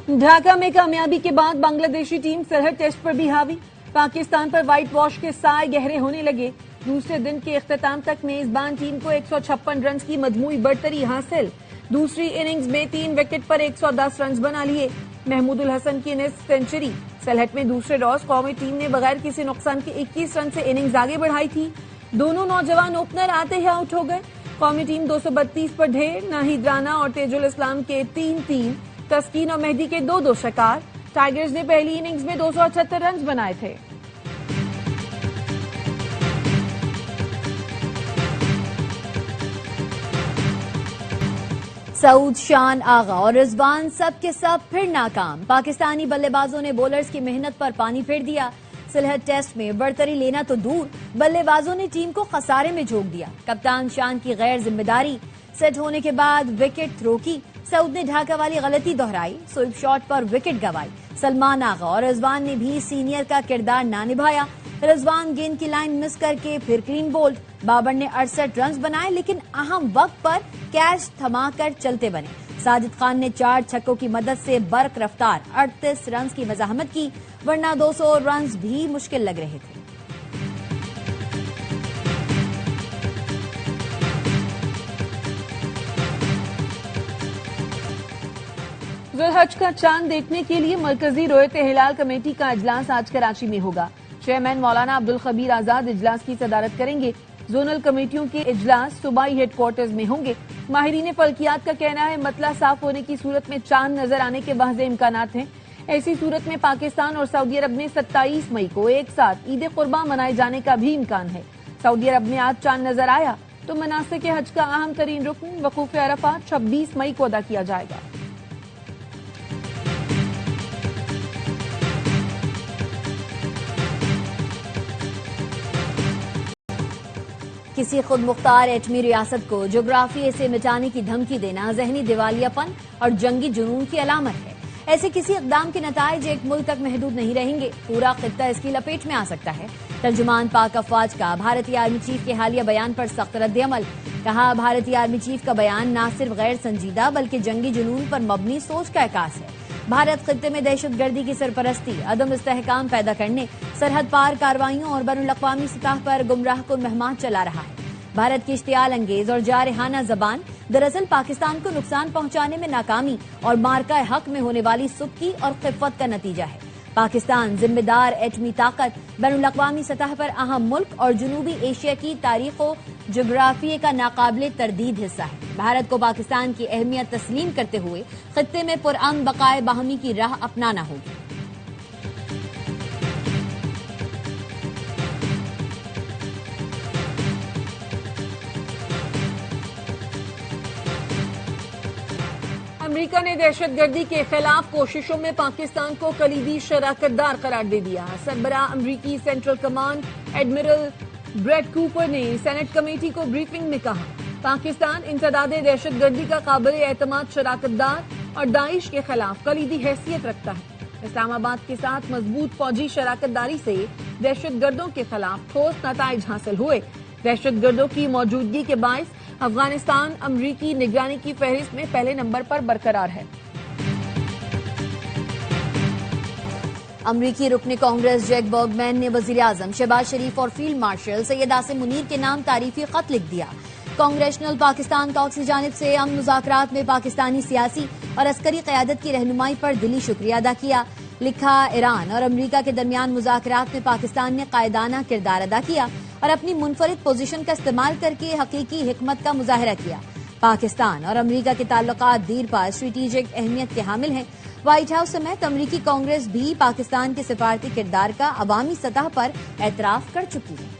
ढाका में कामयाबी के बाद बांग्लादेशी टीम सरहद टेस्ट पर भी हावी। पाकिस्तान पर व्हाइट वॉश के साए गहरे होने लगे। दूसरे दिन के इख्तिताम तक मेजबान टीम को 156 रन की मजमूई बढ़तरी हासिल। दूसरी इनिंग्स में 3 विकेट पर 110 रन बना लिए। महमूदुल हसन की निस्फ सेंचुरी। सलहट में दूसरे रोज कौमी टीम ने बगैर किसी नुकसान के 21 रन से इनिंग्स आगे बढ़ाई थी। दोनों नौजवान ओपनर आते ही आउट हो गए। कौमी टीम 232 पर ढेर। नाहिद राना और तेजुल इस्लाम के 3-3, तस्कीन और मेहदी के 2-2 शिकार। टाइगर्स ने पहली इनिंग्स में 278 रन बनाए थे। सऊद, शान आगा और रिजवान सब के सब फिर नाकाम। पाकिस्तानी बल्लेबाजों ने बॉलर्स की मेहनत पर पानी फेर दिया। सिलहट टेस्ट में बढ़तरी लेना तो दूर, बल्लेबाजों ने टीम को खसारे में झोंक दिया। कप्तान शान की गैर जिम्मेदारी। सेट होने के बाद विकेट थ्रो की। सऊद ने ढाका वाली गलती दोहराई। स्वीप शॉट पर विकेट गंवाई। सलमान आगा और रिजवान ने भी सीनियर का किरदार ना निभाया। रिजवान गेंद की लाइन मिस करके फिर क्लीन बोल्ड। बाबर ने 68 रन बनाए, लेकिन अहम वक्त पर कैच थमाकर चलते बने। साजिद खान ने 4 छक्कों की मदद से बर्क रफ्तार 38 रन की मजाहमत की, वरना 200 रन भी मुश्किल लग रहे थे। जुल्हज का चांद देखने के लिए मरकजी रोयत हिलाल कमेटी का इजलास आज कराची में होगा। चेयरमैन मौलाना अब्दुल खबीर आजाद इजलास की सदारत करेंगे। जोनल कमेटियों के इजलास सूबाई हेडक्वार्टर्स में होंगे। माहिरीन फल्कियात का कहना है मतला साफ होने की सूरत में चांद नजर आने के वाज़ेह इम्कानात हैं। ऐसी सूरत में पाकिस्तान और सऊदी अरब में 27 मई को एक साथ ईद कुर्बा मनाए जाने का भी इम्कान है। सऊदी अरब में आज चांद नजर आया तो मनासिक हज का अहम तरीन रुकन वकूफ अरफात 26 मई को अदा किया जाएगा। किसी खुद मुख्तार एटमी रियासत को जोग्राफिये से मिटाने की धमकी देना जहनी दिवालियापन और जंगी जुनून की अलामत है। ऐसे किसी इकदाम के नताइज एक मुल्क तक महदूद नहीं रहेंगे, पूरा खित्ता इसकी लपेट में आ सकता है। तर्जुमान पाक अफवाज का भारतीय आर्मी चीफ के हालिया बयान पर सख्त रद्द-ए-अमल। कहा, भारतीय आर्मी चीफ का बयान न सिर्फ गैर संजीदा बल्कि जंगी जुनून पर मबनी सोच का इकास है। भारत खित्ते में दहशतगर्दी की सरपरस्ती, अदम इस्तेहकाम पैदा करने, सरहद पार कार्रवाइयों और बैनुल-अक़वामी सतह पर गुमराह कुन मुहिम चला रहा है। भारत की इश्तियाल अंगेज और जारहाना जबान दरअसल पाकिस्तान को नुकसान पहुंचाने में नाकामी और मार्का हक में होने वाली सुबकी और खिफ़त का नतीजा है। पाकिस्तान जिम्मेदार एटमी ताकत, बैनुल-अक़वामी सतह पर अहम मुल्क और जनूबी एशिया की तारीख व जोग्राफिये का नाकाबिले तरदीद हिस्सा है। भारत को पाकिस्तान की अहमियत तस्लीम करते हुए खित्ते में पुरअमन बकाए बाहमी की राह अपनाना होगी। अमेरिका ने दहशतगर्दी के खिलाफ कोशिशों में पाकिस्तान को कलीदी शराकतदार करार दे दिया। सरबराह अमरीकी central command admiral Brett Cooper ने सेनेट कमेटी को ब्रीफिंग में कहा, पाकिस्तान इंसदादे दहशतगर्दी का काबिल एतमाद शराकतदार और दाइश के खिलाफ कलीदी हैसियत रखता है। इस्लामाबाद के साथ मजबूत फौजी शराकतदारी से दहशतगर्दों के खिलाफ ठोस नताइज हासिल हुए। दहशतगर्दों की मौजूदगी के बायस अफगानिस्तान अमरीकी निगरानी की फहरिस्त में पहले नंबर पर बरकरार है। अमरीकी रुकने कांग्रेस जैक बर्गमैन ने वजीर आजम शहबाज शरीफ और फील्ड मार्शल सैयद आसिम मुनीर के नाम तारीफी खत लिख दिया। कांग्रेशनल पाकिस्तान कॉक्स की जानिब से अमन मुज़ाकरात में पाकिस्तानी सियासी और अस्करी क़यादत की रहनुमाई पर दिली शुक्रिया अदा किया। लिखा, ईरान और अमरीका के दरमियान मुज़ाकरात में पाकिस्तान ने कायदाना किरदार अदा किया और अपनी मुनफरिद पोजीशन का इस्तेमाल करके हकीकी हिकमत का मुजाहरा किया। पाकिस्तान और अमरीका के ताल्लुकात दीर-पार स्ट्रेटेजिक अहमियत के हामिल हैं। व्हाइट हाउस समेत अमरीकी कांग्रेस भी पाकिस्तान के सिफारती किरदार का अवामी सतह पर एतराफ कर चुकी है।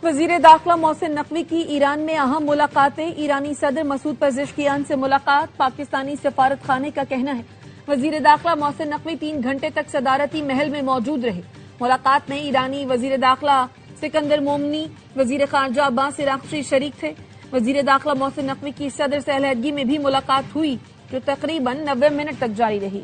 वजीर दाखिला मोहसिन नकवी की ईरान में अहम मुलाकातें। ईरानी सदर मसूद पेज़ेश्कियान से मुलाकात। पाकिस्तानी सफारत खाने का कहना है, वजीर दाखिला मोहसिन नकवी 3 घंटे तक सदारती महल में मौजूद रहे। मुलाकात में ईरानी वजीर दाखिला सिकंदर मोमनी, वजीर खारजा अब्बास इराक़ची शरीक थे। वजीर दाखिला मोहसिन नकवी की सदर से अलहदगी में भी मुलाकात हुई, जो तकरीबन 90 मिनट तक जारी रही।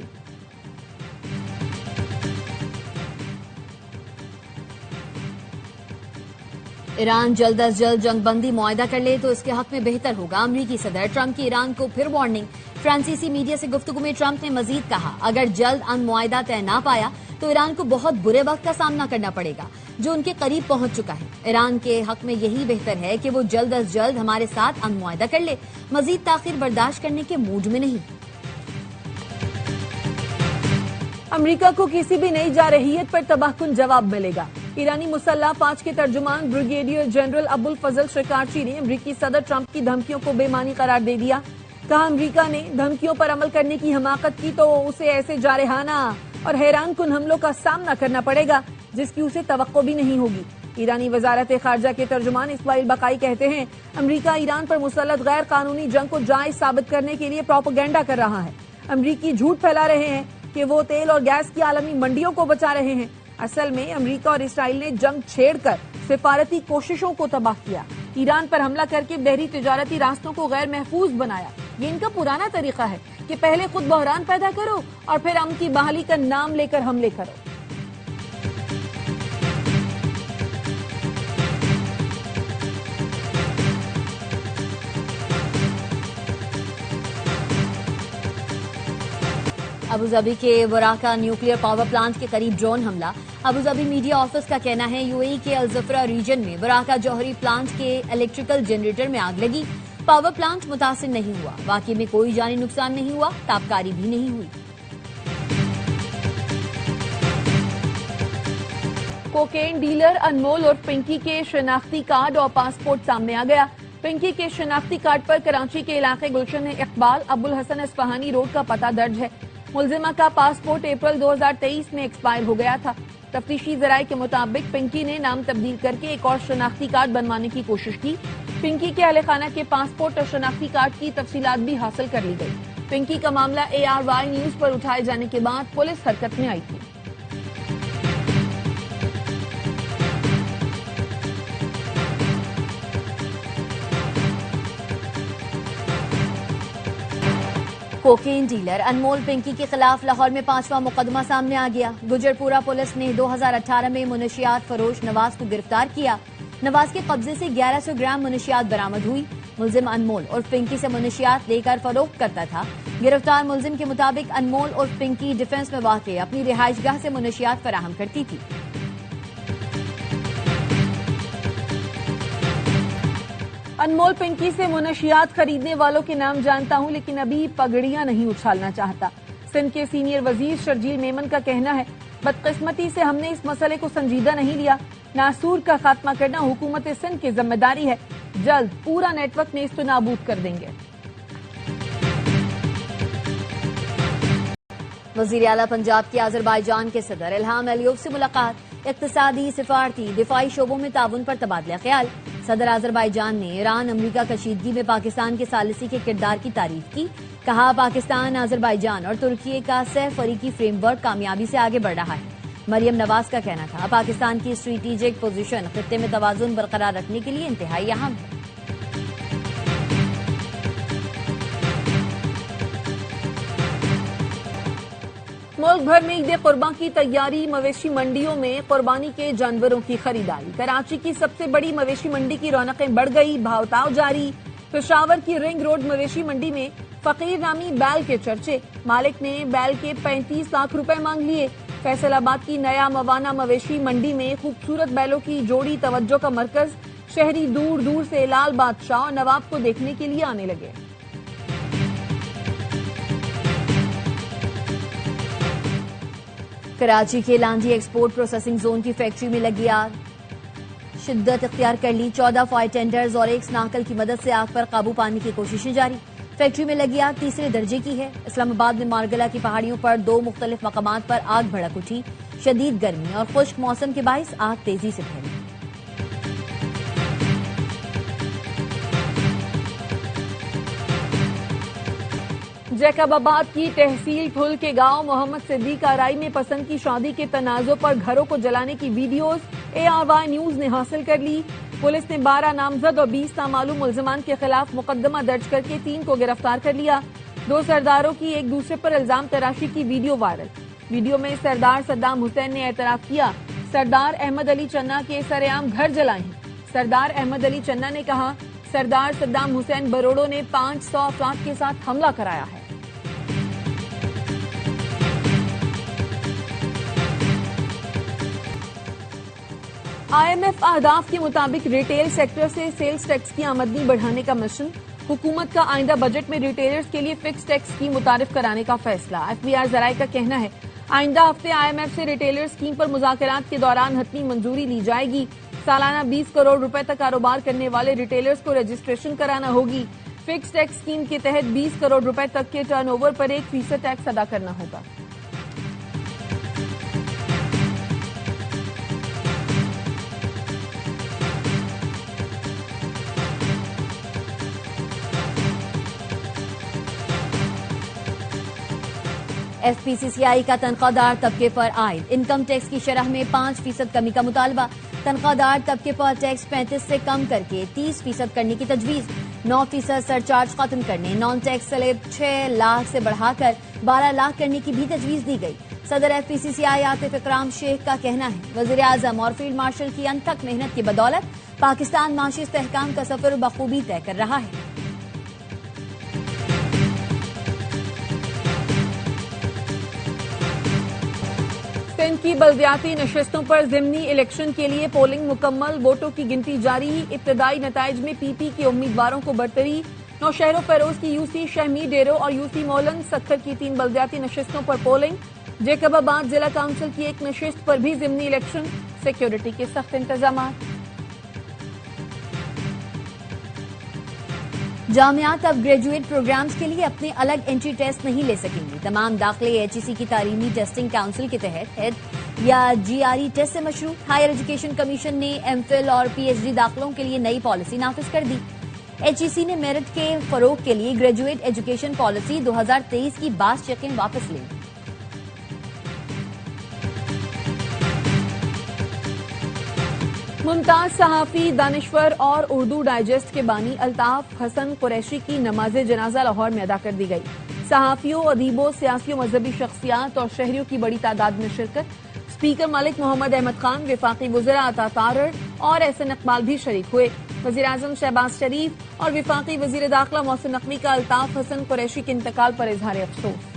ईरान जल्द अज जल्द जंगबंदी मुआहदा कर ले तो इसके हक में बेहतर होगा। अमरीकी सदर ट्रंप की ईरान को फिर वार्निंग। फ्रांसीसी मीडिया से गुफ्तगू में ट्रंप ने मजीद कहा, अगर जल्द अमन मुआहदा तय ना पाया तो ईरान को बहुत बुरे वक्त का सामना करना पड़ेगा जो उनके करीब पहुंच चुका है। ईरान के हक में यही बेहतर है कि वो जल्द अज जल्द हमारे साथ अमन मुआहदा कर ले, मजीद ताखीर बर्दाश्त करने के मूड में नहीं। अमेरिका को किसी भी नई जारहियत पर तबाहकुन जवाब मिलेगा। ईरानी मुसल्लह फाज के तर्जुमान ब्रिगेडियर जनरल अबुल फजल शिकारची ने अमरीकी सदर ट्रंप की धमकियों को बेमानी करार दे दिया। कहा, अमरीका ने धमकियों पर अमल करने की हिमाकत की तो उसे ऐसे जारहाना और हैरान कुन हमलों का सामना करना पड़ेगा जिसकी उसे तवक्को भी नहीं होगी। ईरानी वजारत खारजा के तर्जुमान इस्माइल बकाई कहते हैं, अमरीका ईरान पर मुसल्लत गैर कानूनी जंग को जायज साबित करने के लिए प्रोपेगेंडा कर रहा है। अमरीकी झूठ फैला रहे हैं कि वो तेल और गैस की आलमी मंडियों को बचा रहे हैं। असल में अमेरिका और इसराइल ने जंग छेड़कर सिफारती कोशिशों को तबाह किया। ईरान पर हमला करके बहरी तिजारती रास्तों को गैर महफूज बनाया। ये इनका पुराना तरीका है कि पहले खुद बहरान पैदा करो और फिर अमन की बहाली का नाम लेकर हमले करो। अबूधाबी के वराका न्यूक्लियर पावर प्लांट के करीब ड्रोन हमला। अबूधाबी मीडिया ऑफिस का कहना है, यूएई के अलजफरा रीजन में वराका जौहरी प्लांट के इलेक्ट्रिकल जनरेटर में आग लगी। पावर प्लांट मुतासिर नहीं हुआ। वाकई में कोई जानी नुकसान नहीं हुआ, ताबकारी भी नहीं हुई। कोकेन डीलर अनमोल और पिंकी के शनाख्ती कार्ड और पासपोर्ट सामने आ गया। पिंकी के शनाख्ती कार्ड पर कराची के इलाके गुलशन इकबाल अबुल हसन इस्फहानी रोड का पता दर्ज है। मुलजिमा का पासपोर्ट अप्रैल 2023 में एक्सपायर हो गया था। तफ्तीशी जराये के मुताबिक पिंकी ने नाम तब्दील करके एक और शनाख्ती कार्ड बनवाने की कोशिश की। पिंकी के अहले खाना के पासपोर्ट और शनाख्ती कार्ड की तफसीलात भी हासिल कर ली गई। पिंकी का मामला ARY न्यूज पर उठाए जाने के बाद पुलिस हरकत में आई थी। कोकेन डीलर अनमोल पिंकी के खिलाफ लाहौर में 5वां मुकदमा सामने आ गया। गुजरपुरा पुलिस ने 2018 में मुनशियात फरोश नवाज को गिरफ्तार किया। नवाज के कब्जे से 1100 ग्राम मुनशियात बरामद हुई। मुलजिम अनमोल और पिंकी से मुनशियात लेकर फरोख्त करता था। गिरफ्तार मुलजिम के मुताबिक अनमोल और पिंकी डिफेंस में वाक़ अपनी रिहाइशगाह से मुनशियात फराहम करती थी। अनमोल पिंकी से मुनशियात खरीदने वालों के नाम जानता हूं, लेकिन अभी पगड़ियां नहीं उछालना चाहता। सिंध के सीनियर वजीर शर्जील मेमन का कहना है, बदकिस्मती से हमने इस मसले को संजीदा नहीं लिया। नासूर का खात्मा करना हुकूमत सिंध की जिम्मेदारी है। जल्द पूरा नेटवर्क नेस्त नाबूद कर देंगे। वजीर आला पंजाब के अजरबैजान के सदर इल्हाम अलीयव से मुलाकात। इक्तिसादी, सिफारती, दिफाई शोबों में ताउन पर तबादला ख्याल। सदर अजरबैजान ने ईरान अमरीका कशीदगी में पाकिस्तान के सालिसी के किरदार की तारीफ की। कहा, पाकिस्तान, अजरबैजान और तुर्की का सह फरीकी फ्रेमवर्क कामयाबी से आगे बढ़ रहा है। मरियम नवाज का कहना था, पाकिस्तान की स्ट्रेटेजिक पोजीशन खित्ते में तवाजुन बरकरार रखने के लिए इंतहाई अहम है। मुल्क भर में ईद कुर्बान की तैयारी। मवेशी मंडियों में कुर्बानी के जानवरों की खरीदारी। कराची की सबसे बड़ी मवेशी मंडी की रौनकें बढ़ गई, भावताव जारी। पेशावर की रिंग रोड मवेशी मंडी में फकीर नामी बैल के चर्चे। मालिक ने बैल के 35 लाख रुपए मांग लिए। फैसलाबाद की नया मवाना मवेशी मंडी में खूबसूरत बैलों की जोड़ी तवज्जो का मरकज। शहरी दूर दूर से लाल बादशाह और नवाब को देखने के लिए आने लगे। कराची के लांधी एक्सपोर्ट प्रोसेसिंग जोन की फैक्ट्री में लगी आग। शिद्दत इख्तियार कर ली। 14 फायर टेंडर्स और एक स्नाकल की मदद से आग पर काबू पाने की कोशिशें जारी। फैक्ट्री में लगी आग तीसरे दर्जे की है। इस्लामाबाद में मारगला की पहाड़ियों पर 2 मुख्तलिफ मकामात पर आग भड़क उठी। शदीद गर्मी और खुश्क मौसम के बाइस आग तेजी से फैली। जैकबाबाद की तहसील ठुल के गांव मोहम्मद सिद्दीक आराई में पसंद की शादी के तनाजों पर घरों को जलाने की वीडियोस ARY न्यूज ने हासिल कर ली। पुलिस ने 12 नामजद और 20 नामालूम मुल्जिमान के खिलाफ मुकदमा दर्ज करके 3 को गिरफ्तार कर लिया। 2 सरदारों की एक दूसरे पर इल्जाम तराशी की वीडियो वायरल। वीडियो में सरदार सद्दाम हुसैन ने एतराफ किया, सरदार अहमद अली चन्ना के सरेआम घर जलाए हैं। सरदार अहमद अली चन्ना ने कहा, सरदार सद्दाम हुसैन बरोड़ो ने 500 अफराद के साथ हमला कराया है। IMF अहदाफ के मुताबिक रिटेल सेक्टर से सेल्स टैक्स की आमदनी बढ़ाने का मिशन। हुकूमत का आइंदा बजट में रिटेलर्स के लिए फिक्स टैक्स स्कीम मुतारिफ कराने का फैसला। FBI जराये का कहना है, आइंदा हफ्ते IMF से रिटेलर स्कीम पर मुज़ाकरात के दौरान हतमी मंजूरी ली जाएगी। सालाना 20 करोड़ रुपए तक कारोबार करने वाले रिटेलर्स को रजिस्ट्रेशन कराना होगी। फिक्स टैक्स स्कीम के तहत 20 करोड़ रुपए तक के टर्नओवर पर 1% टैक्स अदा करना होगा। FPCCI का तनख्वाहदार तबके पर आयद इनकम टैक्स की शरह में 5% कमी का मुतालबा। तनख्वाहदार तबके पर टैक्स 35 से कम करके 30% करने की तजवीज। 9% सरचार्ज खत्म करने, नॉन टैक्स स्लैब 6 लाख से बढ़ाकर 12 लाख करने की भी तजवीज दी गई। सदर FPCCI आतिफ इकराम शेख का कहना है, वजीर आजम और फील्ड मार्शल की अनथक मेहनत की बदौलत पाकिस्तान माशी इस्तेहकाम का सफर बखूबी तय कर रहा है। सिंध की बल्दियाती नशिस्तों पर ज़िमनी इलेक्शन के लिए पोलिंग मुकम्मल, वोटों की गिनती जारी। इब्तदाई नताइज में PP के उम्मीदवारों को बरतरी। नौशहरों फेरोज की UC शहमी डेरो और UC मोलन सक्खर की 3 बल्दियाती नशिस्तों पर पोलिंग। जेकबाबाद जिला काउंसिल की एक नशिस्त पर भी ज़िमनी इलेक्शन। सिक्योरिटी के सख्त इंतजाम। जामियात अब ग्रेजुएट प्रोग्राम्स के लिए अपने अलग एंट्री टेस्ट नहीं ले सकेंगी। तमाम दाखिले HEC की तालीमी टेस्टिंग काउंसिल के तहत हेड या GRE टेस्ट से मशरू। हायर एजुकेशन कमीशन ने MPhil और PhD दाखिलों के लिए नई पॉलिसी नाफिज कर दी। HEC ने मेरिट के फरोग के लिए ग्रेजुएट एजुकेशन पॉलिसी 2023 की बास चेकें वापस ली। मुमताज सहाफी, दानिश्वर और उर्दू डाइजेस्ट के बानी अल्ताफ हसन कुरैशी की नमाज जनाजा लाहौर में अदा कर दी गई। सहाफियों, अदीबों, सियासियों, मजहबी शख्सियात और शहरियों की बड़ी तादाद में शिरकत। स्पीकर मलिक मोहम्मद अहमद खान, विफाकी वज़ीर अता तारड़ और एहसन इकबाल भी शरीक हुए। वज़ीर आज़म शहबाज शरीफ और विफाकी वज़ीर दाखिला मोहसिन नकवी का अल्ताफ हसन कुरैशी के इंतकाल पर इजहार अफसोस।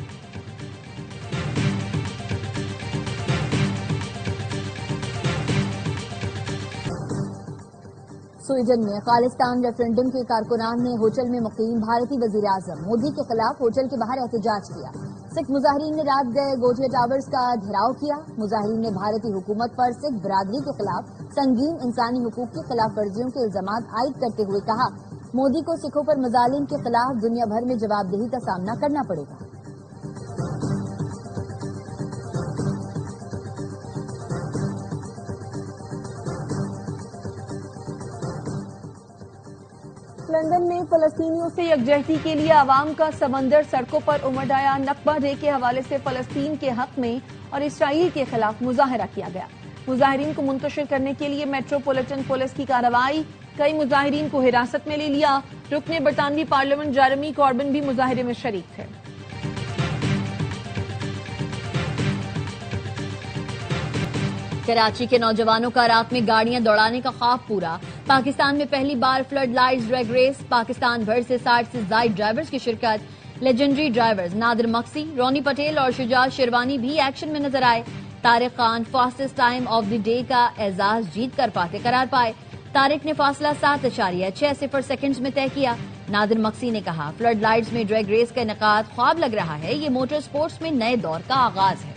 स्वीडन में खालिस्तान रेफरेंडम के कारकुनान ने होटल में मुकीम भारतीय वजीर आजम मोदी के खिलाफ होटल के बाहर एहतजाज किया। सिख मुजाहिरीन ने रात गए गोटिया टावर्स का घेराव किया। मुजाहिरीन ने भारतीय हुकूमत पर सिख बरादरी के खिलाफ संगीन इंसानी हुकूक की खिलाफ वर्जियों के इल्जाम आयद करते हुए कहा, मोदी को सिखों पर मजालिम के खिलाफ दुनिया भर में जवाबदेही का सामना करना पड़ेगा। लंदन में फलस्तीनियों से यकजहती के लिए आवाम का समंदर सड़कों पर उमड़ आया। नक्बा डे के हवाले से फलस्तीन के हक में और इसराइल के खिलाफ मुजाहरा किया गया। मुजाहिरीन को मुंतशिर करने के लिए मेट्रोपॉलिटन पुलिस की कार्रवाई। कई मुजाहिरीन को हिरासत में ले लिया। रुकने बरतानवी पार्लियामेंट जेरेमी कॉर्बिन भी मुजाहरे में शरीक थे। कराची के नौजवानों का रात में गाड़ियां दौड़ाने का ख्वाब पूरा। पाकिस्तान में पहली बार flood lights drag race. Pakistan भर से 60 से ज्यादा ड्राइवर्स की शिरकत। Legendary drivers Nadir Maqsi, Ronnie Patel और शुजात शेरवानी भी एक्शन में नजर आए। Tariq Khan fastest time of the day का एजाज जीत कर फाते करार पाए। तारिक ने फासला 7.60 सेकंड्स में तय किया। नादिर मक्सी ने कहा, फ्लड लाइट्स में ड्रैग रेस का इनेकाद ख्वाब लग रहा है। ये मोटर स्पोर्ट्स में नए दौर का आगाज है।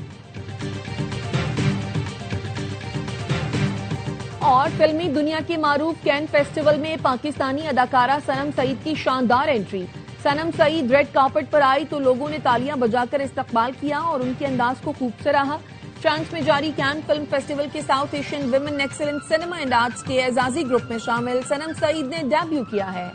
और फिल्मी दुनिया के मारूफ कैन फेस्टिवल में पाकिस्तानी अदाकारा सनम सईद की शानदार एंट्री। सनम सईद रेड कार्पेट पर आई तो लोगों ने तालियां बजाकर इस्तकबाल किया और उनके अंदाज को खूब सराहा। फ्रांस में जारी कैन फिल्म फेस्टिवल के south Asian women excellence cinema and arts के एजाजी ग्रुप में शामिल सनम सईद ने डेब्यू किया है।